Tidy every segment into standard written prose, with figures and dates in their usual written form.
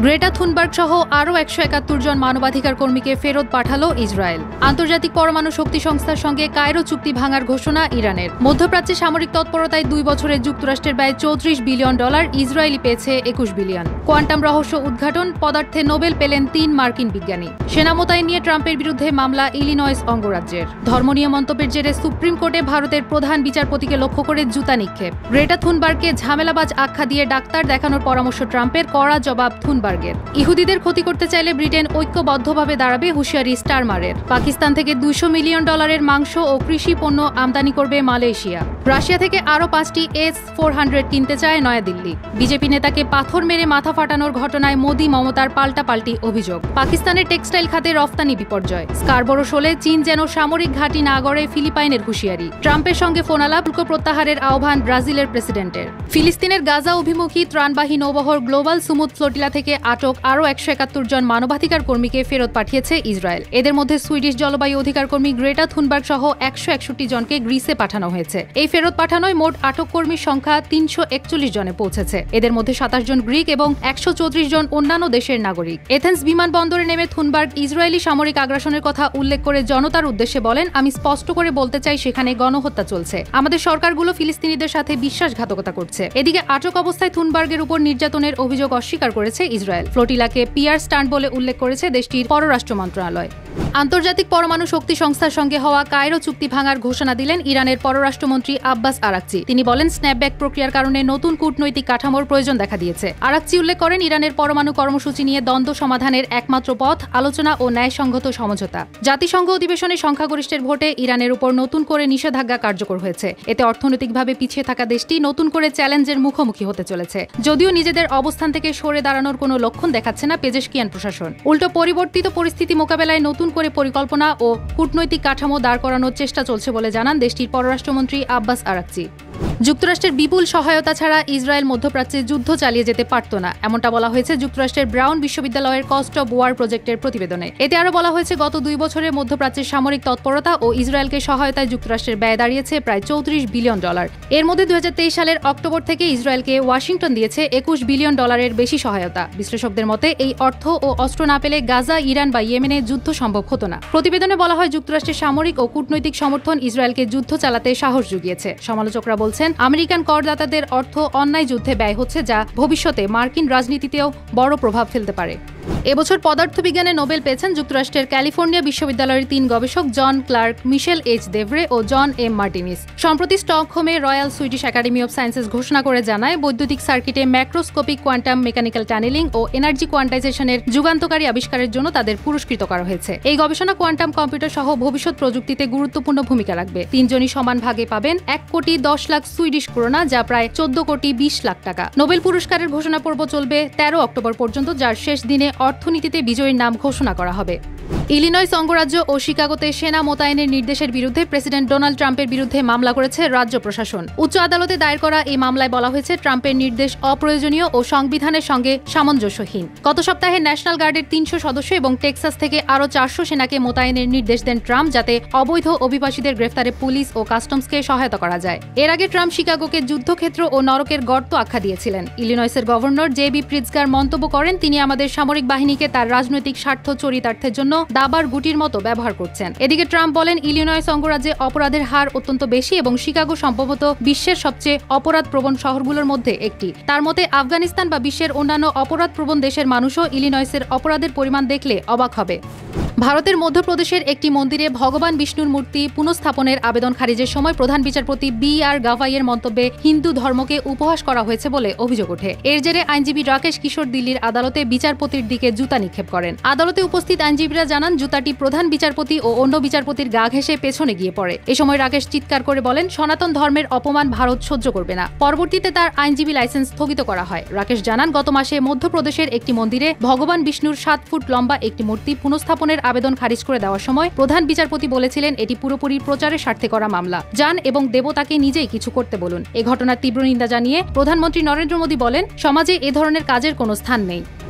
Greta Thunberg সহ আরও ১৭১ জন মানবাধিকার কর্মীকে ফেরত পাঠালো ইসরায়েল। আন্তর্জাতিক পরমাণু শক্তি সংস্থার সঙ্গে কায়রো চুক্তি ভাঙার ঘোষণা ইরানের। মধ্যপ্রাচ্যে সামরিক তৎপরতায় ২ বছরে যুক্তরাষ্ট্রের ব্যয় $৩৪ বিলিয়ন, ইসরায়েলি পেয়েছে ২১ বিলিয়ন। কোয়ান্টাম রহস্য উদ্ঘাটন, পদার্থে নোবেল পেলেন ৩ মার্কিন বিজ্ঞানী। সেনা মোতায়েন নিয়ে ট্রাম্পের বিরুদ্ধে মামলা ইলিনয়েস অঙ্গরাজ্যের। ধর্ম নিয়ে মন্তব্যের জেরে সুপ্রিম কোর্টে ভারতের প্রধান বিচারপতিকে লক্ষ্য করে জুতা নিক্ষেপ। গ্রেটা থুনবার্গকে ঝামেলাবাজ আখ্যা দিয়ে ডাক্তার দেখানোর পরামর্শ ট্রাম্পের, কড়া জবাব থুনবার্গের। ইহুদিদের ক্ষতি করতে চাইলে ব্রিটেন ঐক্যবদ্ধভাবে দাঁড়াবে, হুঁশিয়ারি স্টারমারের। পাকিস্তান থেকে $২০০ মিলিয়ন মাংস ও কৃষি পণ্য আমদানি করবে মালয়েশিয়া। রাশিয়া থেকে আরও ৫টি S-400 কিনতে চায় নয়াদিল্লি। বিজেপি নেতাকে পাথর মেরে মাথা ফাটানোর ঘটনায় মোদি মমতার পাল্টাপাল্টি অভিযোগ। পাকিস্তানের টেক্সটাইল খাতে রফতানি বিপর্যয়। স্কারবোরো শোলে চীন যেন সামরিক ঘাঁটি না গড়ে, ফিলিপাইনের হুঁশিয়ারি। ট্রাম্পের সঙ্গে ফোনালাপ, শুল্ক প্রত্যাহারের আহ্বান ব্রাজিলের প্রেসিডেন্টের। ফিলিস্তিনের গাজা অভিমুখী ত্রাণবাহী নৌবহর গ্লোবাল সুমুদ ফ্লোটিলা থেকে আটক আরও ১৭১ জন মানবাধিকার কর্মীকে ফেরত পাঠিয়েছে ইসরায়েল। এদের মধ্যে সুইডিশ জলবায়ু অধিকার কর্মী গ্রেটা থুনবার্গ সহ ১৬১ জনকে গ্রিসে পাঠানো হয়েছে। এই ফেরত পাঠানোয় মোট আটক কর্মীর সংখ্যা ৩৪১ জনে পৌঁছেছে। এদের মধ্যে ২৭ জন গ্রিক এবং ১৩৪ জন অন্যান্য দেশের নাগরিক। এথেন্স বিমানবন্দরে নেমে থুনবার্গ ইসরায়েলি সামরিক আগ্রাসনের কথা উল্লেখ করে জনতার উদ্দেশ্যে বলেন, আমি স্পষ্ট করে বলতে চাই, সেখানে গণহত্যা চলছে। আমাদের সরকারগুলো ফিলিস্তিনিদের সাথে বিশ্বাসঘাতকতা করছে। এদিকে আটক অবস্থায় থুনবার্গের উপর নির্যাতনের অভিযোগ অস্বীকার করেছে ইসরায়েল। ফ্লোটিলাকে পিয়ার স্টান্ট বলে উল্লেখ করেছে দেশটির পররাষ্ট্র মন্ত্রণালয়। আন্তর্জাতিক পরমাণু শক্তি সংস্থার সঙ্গে হওয়া কায়রো চুক্তি ভাঙার ঘোষণা দিলেন ইরানের পররাষ্ট্রমন্ত্রী আব্বাস আরাকচি। তিনি বলেন, স্ন্যাপব্যাক প্রক্রিয়ার কারণে নতুন কূটনৈতিক কাঠামোর প্রয়োজন দেখা দিয়েছে। আরাকচি উল্লেখ করেন, ইরানের পরমাণু কর্মসূচি নিয়ে দ্বন্দ্ব সমাধানের একমাত্র পথ আলোচনা ও ন্যায়সঙ্গত সমঝোতা। জাতিসংঘ অধিবেশনে সংখ্যাগরিষ্ঠের ভোটে ইরানের উপর নতুন করে নিষেধাজ্ঞা কার্যকর হয়েছে। এতে অর্থনৈতিকভাবে পিছিয়ে থাকা দেশটি নতুন করে চ্যালেঞ্জের মুখোমুখি হতে চলেছে। যদিও নিজেদের অবস্থান থেকে সরে দাঁড়ানোর কোনো লক্ষণ দেখাচ্ছে না পেজেশকিয়ান প্রশাসন। উল্টো পরিবর্তিত পরিস্থিতি মোকাবেলায় নতুন করে পরিকল্পনা ও কূটনৈতিক কাঠামো দাঁড় করানোর চেষ্টা চলছে বলে জানান দেশটির পররাষ্ট্রমন্ত্রী আব্বাস আরাকচি। যুক্তরাষ্ট্রের বিপুল সহায়তা ছাড়া ইসরায়েল মধ্যপ্রাচ্যে যুদ্ধ চালিয়ে যেতে পারত না, এমনটা বলা হয়েছে যুক্তরাষ্ট্রের ব্রাউন বিশ্ববিদ্যালয়ের কস্ট অব ওয়ার প্রজেক্টের প্রতিবেদনে। এতে আরও বলা হয়েছে, গত ২ বছরে মধ্যপ্রাচ্যের সামরিক তৎপরতা ও ইসরায়েলকে সহায়তায় যুক্তরাষ্ট্রের ব্যয় দাঁড়িয়েছে প্রায় $৩৪ বিলিয়ন। এর মধ্যে ২০২৩ সালের অক্টোবর থেকে ইসরায়েলকে ওয়াশিংটন দিয়েছে $২১ বিলিয়ন বেশি সহায়তা। বিশ্লেষকদের মতে, এই অর্থ ও অস্ত্র না পেলে গাজা, ইরান বা ইয়েমেনে যুদ্ধ সম্ভব হতো না। প্রতিবেদনে বলা হয়, যুক্তরাষ্ট্রের সামরিক ও কূটনৈতিক সমর্থন ইসরায়েলকে যুদ্ধ চালাতে সাহস জুগিয়েছে। সমালোচকরা বলছেন, আমেরিকান করদাতাদের অর্থ অন্যায় যুদ্ধে ব্যয় হচ্ছে, যা ভবিষ্যতে মার্কিন রাজনীতিতেও বড় প্রভাব ফেলতে পারে। এবছর পদার্থবিজ্ঞানে নোবেল পেয়েছেন যুক্তরাষ্ট্রের ক্যালিফোর্নিয়া বিশ্ববিদ্যালয়ের ৩ গবেষক John Clarke, Michel H Devoret ও জন এম মার্টিনিস। সম্প্রতি স্টকহোমে Royal Swedish Academy of Sciences ঘোষণা করে জানায়, বৈদ্যুতিক সার্কিটে ম্যাক্রোস্কোপিক কোয়ান্টাম মেকানিক্যাল টানেলিং ও এনার্জি কোয়ান্টাইজেশনের যুগান্তকারী আবিষ্কারের জন্য তাদের পুরস্কৃত করা হয়েছে। এই গবেষণা কোয়ান্টাম কম্পিউটার সহ ভবিষ্যৎ প্রযুক্তিতে গুরুত্বপূর্ণ ভূমিকা রাখবে। ৩ জনই সমান ভাগে পাবেন ১,১০,০০,০০০ সুইডিশ ক্রোনা, যা প্রায় ১৪,২০,০০,০০০ টাকা। নোবেল পুরস্কারের ঘোষণা পর্ব চলবে ১৩ অক্টোবর পর্যন্ত, যার শেষ দিনে অর্থনীতিতে বিজয়ীর নাম ঘোষণা করা হবে। ইলিনয়েস অঙ্গরাজ্য ও শিকাগোতে সেনা মোতায়েনের নির্দেশের বিরুদ্ধে প্রেসিডেন্ট ডোনাল্ড ট্রাম্পের বিরুদ্ধে মামলা করেছে রাজ্য প্রশাসন। উচ্চ আদালতে দায়ের করা এই মামলায় বলা হয়েছে, ট্রাম্পের নির্দেশ অপ্রয়োজনীয় ও সংবিধানের সঙ্গে সামঞ্জস্যহীন। গত সপ্তাহে ন্যাশনাল গার্ডের ৩০০ সদস্য এবং টেক্সাস থেকে আরও ৪০০ সেনাকে মোতায়েনের নির্দেশ দেন ট্রাম্প, যাতে অবৈধ অভিবাসীদের গ্রেফতারে পুলিশ ও কাস্টমসকে সহায়তা করা যায়। এর আগে ট্রাম্প শিকাগোকে যুদ্ধক্ষেত্র ও নরকের গর্ত আখ্যা দিয়েছিলেন। ইলিনয়েসের গভর্নর জে.বি. প্রিৎজগার মন্তব্য করেন, তিনি আমাদের সামরিক বাহিনীকে তার রাজনৈতিক স্বার্থ চরিতার্থের জন্য দাবার গুটির মতো ব্যবহার করছেন। এদিকে ট্রাম্প বলেন, ইলিনয়েস অঙ্গরাজ্যে অপরাধের হার অত্যন্ত বেশি এবং শিকাগো সম্ভবত বিশ্বের সবচেয়ে অপরাধপ্রবণ শহরগুলোর মধ্যে একটি। তার মতে, আফগানিস্তান বা বিশ্বের অন্যান্য অপরাধপ্রবণ দেশের মানুষও ইলিনয়েসের অপরাধের পরিমাণ দেখলে অবাক হবে। ভারতের মধ্যপ্রদেশের একটি মন্দিরে ভগবান বিষ্ণুর মূর্তি পুনঃস্থাপনের আবেদন খারিজের সময় প্রধান বিচারপতি বি.আর. গাভাইয়ের মন্তব্যে হিন্দু ধর্মকে উপহাস করা হয়েছে বলে অভিযোগ ওঠে। এর জেরে আইনজীবী রাকেশ কিশোর দিল্লির আদালতে বিচারপতির দিকে জুতা নিক্ষেপ করেন। আদালতে উপস্থিত আইনজীবীরা জানান, জুতাটি প্রধান বিচারপতি ও অন্য বিচারপতির গা ঘেঁষে পেছনে গিয়ে পড়ে। এ সময় রাকেশ চিৎকার করে বলেন, সনাতন ধর্মের অপমান ভারত সহ্য করবে না। পরবর্তীতে তার আইনজীবী লাইসেন্স স্থগিত করা হয়। রাকেশ জানান, গত মাসে মধ্যপ্রদেশের একটি মন্দিরে ভগবান বিষ্ণুর ৭ ফুট লম্বা একটি মূর্তি পুনঃস্থাপনের আবেদন খারিজ করে দেওয়ার সময় প্রধান বিচারপতি বলেছিলেন, এটি পুরোপুরি প্রচারের স্বার্থে করা মামলা। যান এবং দেবতাকে নিজেই কিছু করতে বলুন। এ ঘটনার তীব্র নিন্দা জানিয়ে প্রধানমন্ত্রী নরেন্দ্র মোদী বলেন, সমাজে এ ধরনের কাজের কোনো স্থান নেই।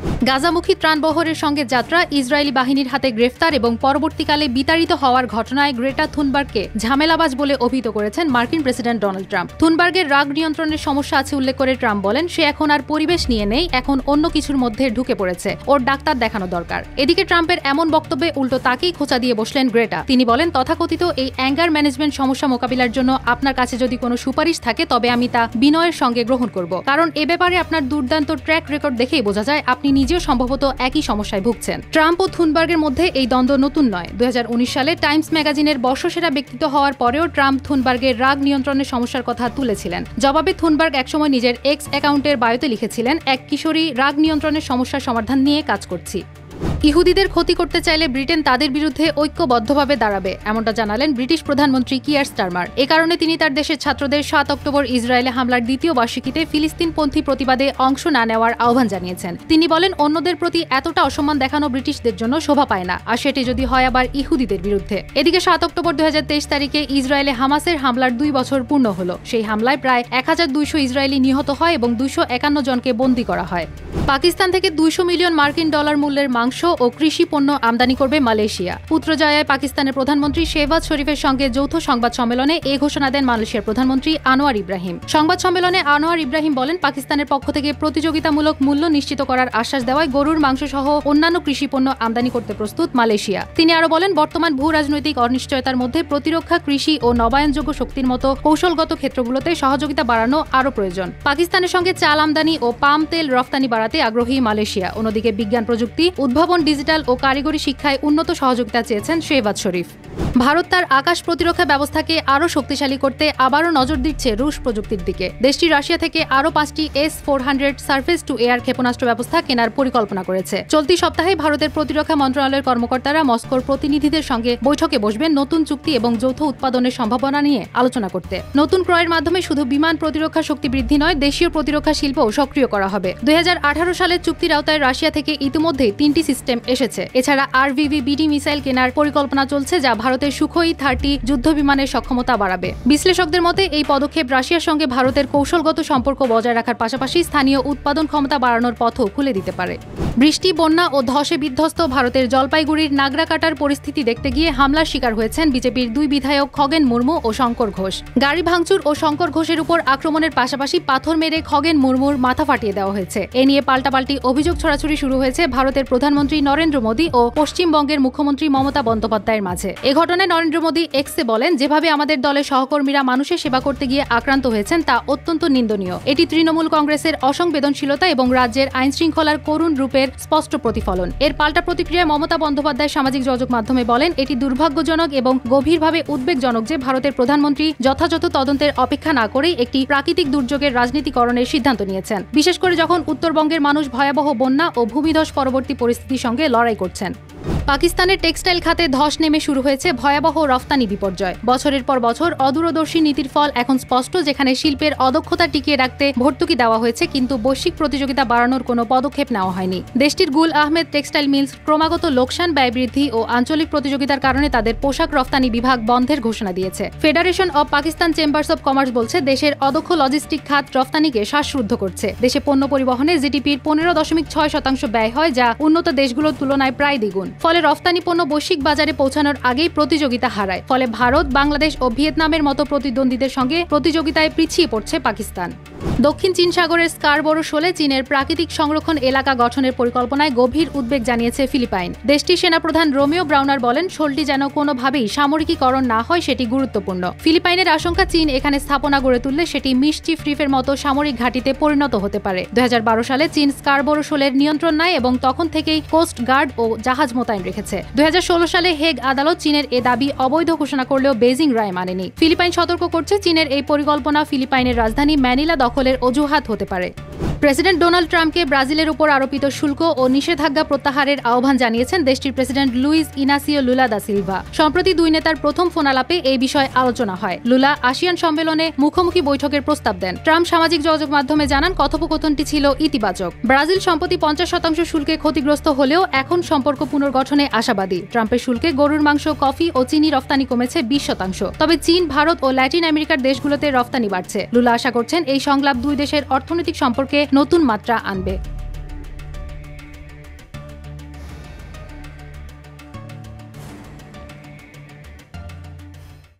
গাজামুখী ত্রাণবহরের সঙ্গে যাত্রা, ইসরায়েলি বাহিনীর হাতে গ্রেফতার এবং পরবর্তীকালে বিতাড়িত হওয়ার ঘটনায় গ্রেটা থুনবার্গকে ঝামেলাবাজ বলে অভিহিত করেছেন মার্কিন প্রেসিডেন্ট ডোনাল্ড ট্রাম্প। থুনবার্গের রাগ নিয়ন্ত্রণের সমস্যা আছে উল্লেখ করে ট্রাম্প বলেন, সে এখন আর পরিবেশ নিয়ে নেই, এখন অন্য কিছুর মধ্যে ঢুকে পড়েছে, ওর ডাক্তার দেখানো দরকার। এদিকে ট্রাম্পের এমন বক্তব্যে উল্টো তাকেই খোঁচা দিয়ে বসলেন গ্রেটা। তিনি বলেন, তথাকথিত এই অ্যাঙ্গার ম্যানেজমেন্ট সমস্যা মোকাবিলার জন্য আপনার কাছে যদি কোনো সুপারিশ থাকে তবে আমি তা বিনয়ের সঙ্গে গ্রহণ করব, কারণ এ ব্যাপারে আপনার দুর্দান্ত ট্র্যাক রেকর্ড দেখেই বোঝা যায় আপনি নিজেও সম্ভবত একই সমস্যায় ভুগছেন। ট্রাম্প ও থুনবার্গের মধ্যে এই দ্বন্দ্ব নতুন নয়। 2019 সালে টাইমস ম্যাগাজিনের বর্ষসেরা ব্যক্তিত্ব হওয়ার পরেও ট্রাম্প থুনবার্গের রাগ নিয়ন্ত্রণের সমস্যার কথা তুলেছিলেন। জবাবে থুনবার্গ একসময় নিজের এক্স অ্যাকাউন্টের বায়োতে লিখেছিলেন, এক কিশোরী রাগ নিয়ন্ত্রণের সমস্যার সমাধান নিয়ে কাজ করছি। ইহুদিদের ক্ষতি করতে চাইলে ব্রিটেন তাদের বিরুদ্ধে ঐক্যবদ্ধভাবে দাঁড়াবে, এমনটা জানালেন ব্রিটিশ প্রধানমন্ত্রী কিয়ার স্টারমার। এ কারণে তিনি তার দেশের ছাত্রদের 7 অক্টোবর ইসরায়েলে হামলার দ্বিতীয় বার্ষিকীতে ফিলিস্তিনপন্থী প্রতিবাদে অংশ না নেওয়ার আহ্বান জানিয়েছেন। তিনি বলেন, অন্যদের প্রতি এতটা অসম্মান দেখানো ব্রিটিশদের জন্য শোভা পায় না, আর সেটি যদি হয় আবার ইহুদিদের বিরুদ্ধে। এদিকে 7 অক্টোবর 2023 তারিখে ইসরায়েলে হামাসের হামলার 2 বছর পূর্ণ হলো। সেই হামলায় প্রায় 1200 ইসরায়েলি নিহত হয় এবং 251 জনকে বন্দী করা হয়। পাকিস্তান থেকে 200 মিলিয়ন মার্কিন ডলার মূল্যের মাংস ও কৃষি পণ্য আমদানি করবে মালয়েশিয়া। পুত্রজায়ায় পাকিস্তানের প্রধানমন্ত্রী শেহবাজ শরীফের সঙ্গে যৌথ সংবাদ সম্মেলনে এ ঘোষণা দেন মালয়েশিয়ার প্রধানমন্ত্রী আনোয়ার ইব্রাহিম। সংবাদ সম্মেলনে আনোয়ার ইব্রাহিম বলেন, পাকিস্তানের পক্ষ থেকে প্রতিযোগিতামূলক মূল্য নিশ্চিত করার আশ্বাস দেওয়ায় গরুর মাংস সহ অন্যান্য কৃষি পণ্য আমদানি করতে প্রস্তুত মালয়েশিয়া। তিনি আরও বলেন, বর্তমান ভূ রাজনৈতিক অনিশ্চয়তার মধ্যে প্রতিরক্ষা, কৃষি ও নবায়নযোগ্য শক্তির মতো কৌশলগত ক্ষেত্রগুলোতে সহযোগিতা বাড়ানো আরও প্রয়োজন। পাকিস্তানের সঙ্গে চাল আমদানি ও পাম তেল রফতানি বাড়াতে আগ্রহী মালয়েশিয়া। অন্যদিকে বিজ্ঞান প্রযুক্তি, উদ্ভাবন, ডিজিটাল ও কারিগরি শিক্ষায় উন্নত সহযোগিতা চেয়েছেন শেহবাজ শরীফ। ভারত তার আকাশ প্রতিরক্ষা ব্যবস্থাকে আরও শক্তিশালী করতে আবারও নজর দিচ্ছে রুশ প্রযুক্তির দিকে। দেশটি রাশিয়া থেকে আরও 5টি S-400 সার্ফেস টু এয়ার ক্ষেপণাস্ত্র ব্যবস্থা কেনার পরিকল্পনা করেছে। চলতি সপ্তাহে ভারতের প্রতিরক্ষা মন্ত্রণালয়ের কর্মকর্তারা মস্কোর প্রতিনিধিদের সঙ্গে বৈঠকে বসবেন নতুন চুক্তি এবং যৌথ উৎপাদনের সম্ভাবনা নিয়ে আলোচনা করতে। নতুন ক্রয়ের মাধ্যমে শুধু বিমান প্রতিরক্ষা শক্তি বৃদ্ধি নয়, দেশীয় প্রতিরক্ষা শিল্পও সক্রিয় করা হবে। 2018 সালের চুক্তির আওতায় রাশিয়া থেকে ইতিমধ্যে 3টি সিস্টেম এসেছে। এছাড়া RVV-BD মিসাইল কেনার পরিকল্পনা চলছে, যা ভারতের সুখোই 30 যুদ্ধ বিমানের সক্ষমতা বাড়াবে। বিশ্লেষকদের মতে এই পদক্ষেপ রাশিয়ার সঙ্গে ভারতের কৌশলগত সম্পর্ক বজায় রাখার পাশাপাশি স্থানীয় উৎপাদন ক্ষমতা বাড়ানোর পথও খুলে দিতে পারে। বৃষ্টি, বন্যা ও ধসে বিধ্বস্ত ভারতের জলপাইগুড়ির নাগরাকাটার পরিস্থিতি দেখতে গিয়ে হামলার শিকার হয়েছেন বিজেপির 2 বিধায়ক খগেন মুর্মু ও শঙ্কর ঘোষ। গাড়ি ভাঙচুর ও শঙ্কর ঘোষের উপর আক্রমণের পাশাপাশি পাথর মেরে খগেন মুর্মুর মাথা ফাটিয়ে দেওয়া হয়েছে। এ নিয়ে পাল্টাপাল্টি অভিযোগ ছড়াছড়ি শুরু হয়েছে ভারতের প্রধানমন্ত্রী নরেন্দ্র মোদী ও পশ্চিমবঙ্গের মুখ্যমন্ত্রী মমতা বন্দ্যোপাধ্যায়ের মাঝে। এ ঘটনায় নরেন্দ্র মোদী এক্সে বলেন, যেভাবে আমাদের দলের সহকর্মীরা মানুষের সেবা করতে গিয়ে আক্রান্ত হয়েছেন তা অত্যন্ত নিন্দনীয়। এটি তৃণমূল কংগ্রেসের অসংবেদনশীলতা এবং রাজ্যের আইনশৃঙ্খলার করুণ রূপের স্পষ্ট প্রতিফলন। এর পাল্টা প্রতিক্রিয়ায় মমতা বন্দ্যোপাধ্যায় সামাজিক যোগাযোগ মাধ্যমে বলেন, এটি দুর্ভাগ্যজনক এবং গভীরভাবে উদ্বেগজনক যে ভারতের প্রধানমন্ত্রী যথাযথ তদন্তের অপেক্ষা না করেই একটি প্রাকৃতিক দুর্যোগের রাজনীতিকরণের সিদ্ধান্ত নিয়েছেন, বিশেষ করে যখন উত্তরবঙ্গের মানুষ ভয়াবহ বন্যা ও ভূমিধস পরবর্তী পরিস্থিতির সঙ্গে লড়াই করছেন। পাকিস্তানের টেক্সটাইল খাতে ধস নেমে শুরু হয়েছে ভয়াবহ রফতানি বিপর্যয়। বছরের পর বছর অদূরদর্শী নীতির ফল এখন স্পষ্ট, যেখানে শিল্পের অদক্ষতা টিকিয়ে রাখতে ভর্তুকি দেওয়া হয়েছে কিন্তু বৈশ্বিক প্রতিযোগিতা বাড়ানোর কোনো পদক্ষেপ নেওয়া হয়নি। দেশটির গুল আহমেদ টেক্সটাইল মিলস ক্রমাগত লোকসান, ব্যয় বৃদ্ধি ও আঞ্চলিক প্রতিযোগিতার কারণে তাদের পোশাক রফতানি বিভাগ বন্ধের ঘোষণা দিয়েছে। Federation of Pakistan chambers of commerce বলছে, দেশের অদক্ষ লজিস্টিক খাত রফতানিকে শ্বাসরুদ্ধ করছে। দেশে পণ্য পরিবহনে জিডিপির 15.6% ব্যয় হয়, যা উন্নত দেশগুলোর তুলনায় প্রায় দ্বিগুণ। ফলে রফতানি পণ্য বৈশ্বিক বাজারে পৌঁছানোর আগেই প্রতিযোগিতা হারায়। ফলে ভারত, বাংলাদেশ ও ভিয়েতনামের মতো প্রতিদ্বন্দ্বীদের সঙ্গে প্রতিযোগিতায় পিছিয়ে পড়ছে পাকিস্তান। দক্ষিণ চীন সাগরের স্কারবোরো শোলে চীনের প্রাকৃতিক সংরক্ষণ এলাকা গঠনের পরিকল্পনায় গভীর উদ্বেগ জানিয়েছে ফিলিপাইন। দেশটির সেনাপ্রধান রোমিও ব্রাউনার বলেন, শোলটি যেন কোনোভাবেই সামরিকীকরণ না হয় সেটি গুরুত্বপূর্ণ। ফিলিপাইনের আশঙ্কা, চীন এখানে স্থাপনা গড়ে তুললে সেটি মিসচিফ রিফের মতো সামরিক ঘাঁটিতে পরিণত হতে পারে। 2012 সালে চীন স্কারবোরো শোলের নিয়ন্ত্রণ নেয় এবং তখন থেকেই কোস্ট গার্ড ও জাহাজ মোতায়েন রেখেছে। 2016 সালে হেগ আদালত চীনের এ দাবি অবৈধ ঘোষণা করলেও বেজিং রায় মানেনি। ফিলিপাইন সতর্ক করছে, চীনের এই পরিকল্পনা ফিলিপাইনের রাজধানী ম্যানিলা দখলের অজুহাত হতে পারে। প্রেসিডেন্ট ডোনাল্ড ট্রাম্পকে ব্রাজিলের উপর আরোপিত শুল্ক ও নিষেধাজ্ঞা প্রত্যাহারের আহ্বান জানিয়েছেন দেশটির president Luiz Inacio Lula da Silva. সম্প্রতি দুই নেতার প্রথম ফোনালাপে এই বিষয়ে আলোচনা হয়। লুলা আসিয়ান সম্মেলনে মুখোমুখি বৈঠকের প্রস্তাব দেন। ট্রাম্প সামাজিক যোগাযোগ মাধ্যমে জানান, কথোপকথনটি ছিল ইতিবাচক। ব্রাজিল সম্প্রতি 50% শুল্কে ক্ষতিগ্রস্ত হলেও এখন সম্পর্ক পুনর্গঠনে আশাবাদী। ট্রাম্পের শুল্কে গরুর মাংস, কফি ও চিনি রফতানি কমেছে 20%। তবে চীন, ভারত ও ল্যাটিন আমেরিকার দেশগুলোতে রফতানি বাড়ছে। লুলা আশা করছেন এই সংলাপ দুই দেশের অর্থনৈতিক সম্পর্কে নতুন মাত্রা আনবে।